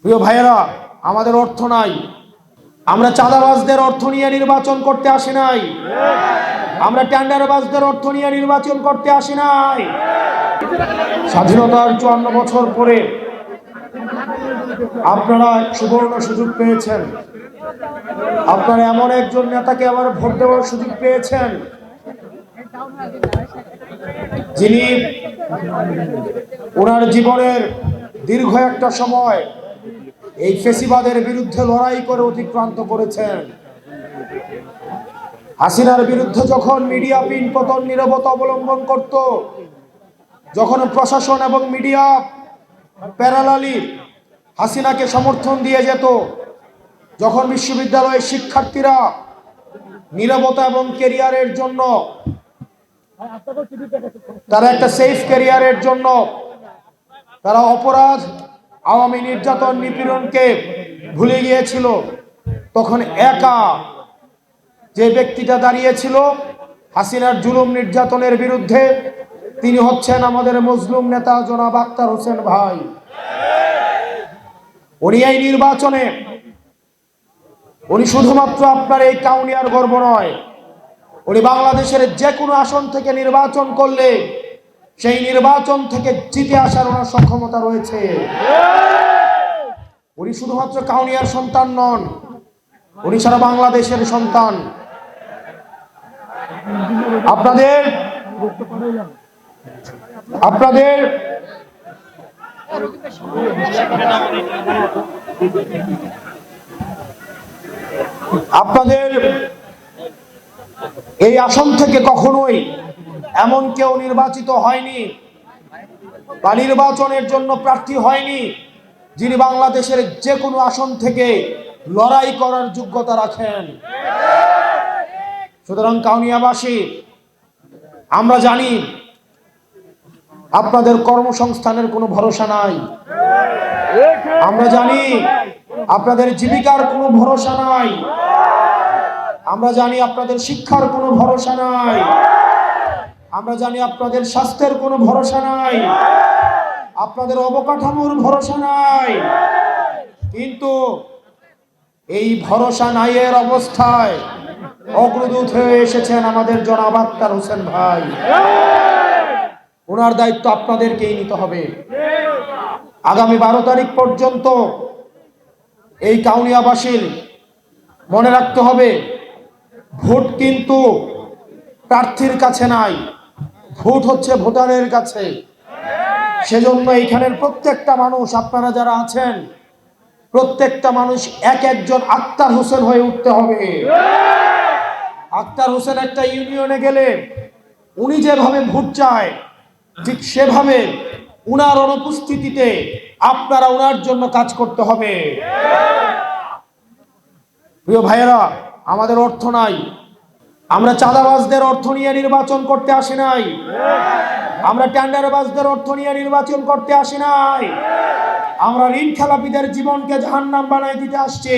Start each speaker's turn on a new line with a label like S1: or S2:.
S1: প্রিয় ভাইয়েরা, আমাদের অর্থ নাই। আমরা চাঁদাবাজদের অর্থ নিয়ে নির্বাচন করতে আসি নাই। আমরা টেন্ডারবাজদের অর্থ নিয়ে নির্বাচন করতে আসি নাই। স্বাধীনতার 54 বছর পরে আপনারা সুবর্ণ সুযোগ পেয়েছেন। আপনারা এমন একজন নেতাকে আবার ভোট দেওয়ার সুযোগ পেয়েছেন যিনি ওনার জীবনের দীর্ঘ একটা সময় এই ফেসিবাদের বিরুদ্ধে লড়াই করে অতিক্রান্ত করেছেন। হাসিনার বিরুদ্ধে যখন মিডিয়া পিন পতন নীরবতা অবলম্বন করত, যখন প্রশাসন এবং মিডিয়া প্যারালালি হাসিনাকে সমর্থন দিয়ে যেত, যখন বিশ্ববিদ্যালয়ের শিক্ষার্থীরা নীরবতা এবং ক্যারিয়ারের জন্য, তারা একটা সেফ ক্যারিয়ারের জন্য তারা অপরাধ, আওয়ামী নির্যাতন নিপীড়নকে ভুলে গিয়েছিল, তখন একা যে ব্যক্তিটা দাঁড়িয়েছিল হাসিনার জুলুম নির্যাতনের বিরুদ্ধে, তিনি হচ্ছেন আমাদের মজলুম নেতা জনাব আক্তার হোসেন ভাই। উনি এই নির্বাচনে, উনি শুধুমাত্র আপনার এই কাউনিয়ার গর্ব নয়, উনি বাংলাদেশের যে কোনো আসন থেকে নির্বাচন করলে সেই নির্বাচন থেকে জিতে আসার ওনার সক্ষমতা রয়েছে। উনি শুধুমাত্র কাউনিয়ার সন্তান নন, উনি সারা বাংলাদেশের সন্তান। আপনাদের এই আসন থেকে কখনোই এমন কেউ নির্বাচিত হয়নি বা নির্বাচনের জন্য প্রার্থী হয়নি যিনি বাংলাদেশের যে কোনো আসন থেকে লড়াই করার যোগ্যতা রাখেন। সুতরাং কাউনিয়াবাসী, আমরা জানি আপনাদের কর্মসংস্থানের কোনো ভরসা নাই। আমরা জানি আপনাদের জীবিকার কোনো ভরসা নাই। আমরা জানি আপনাদের শিক্ষার কোনো ভরসা নাই। আমরা জানি আপনাদের স্বাস্থ্যের কোনো ভরসা নাই, আপনাদের অবকাঠামোর ভরসা নাই। কিন্তু এই ভরসা নাইয়ের অবস্থায় অগ্রদূত হয়ে এসেছেন আমাদের জনাব আক্তার হোসেন ভাই। ওনার দায়িত্ব আপনাদেরকেই নিতে হবে। আগামী 12 তারিখ পর্যন্ত এই কাউনিয়াবাসীর মনে রাখতে হবে, ভোট কিন্তু প্রার্থীর কাছে নাই, ভোট হচ্ছে ভোটারের কাছে। সেজন্য এইখানের প্রত্যেকটা মানুষ, আপনারা যারা আছেন, প্রত্যেকটা মানুষ এক একজন আক্তার হোসেন হয়ে উঠতে হবে। আক্তার হোসেন একটা ইউনিয়নে গেলে উনি যেভাবে ভোট চায়, ঠিক সেভাবে উনার অনুপস্থিতিতে আপনারা উনার জন্য কাজ করতে হবে। প্রিয় ভাইয়েরা, আমাদের অর্থ নাই। আমরা চাঁদাবাজদের অর্থ নিয়ে নির্বাচন করতে আসি নাই। আমরা টেন্ডারবাজদের অর্থ নিয়ে নির্বাচন করতে আসি নাই। আমরা ঋণ খেলাপিদের জীবনকে জাহান্নাম বানাই দিতে আসছি।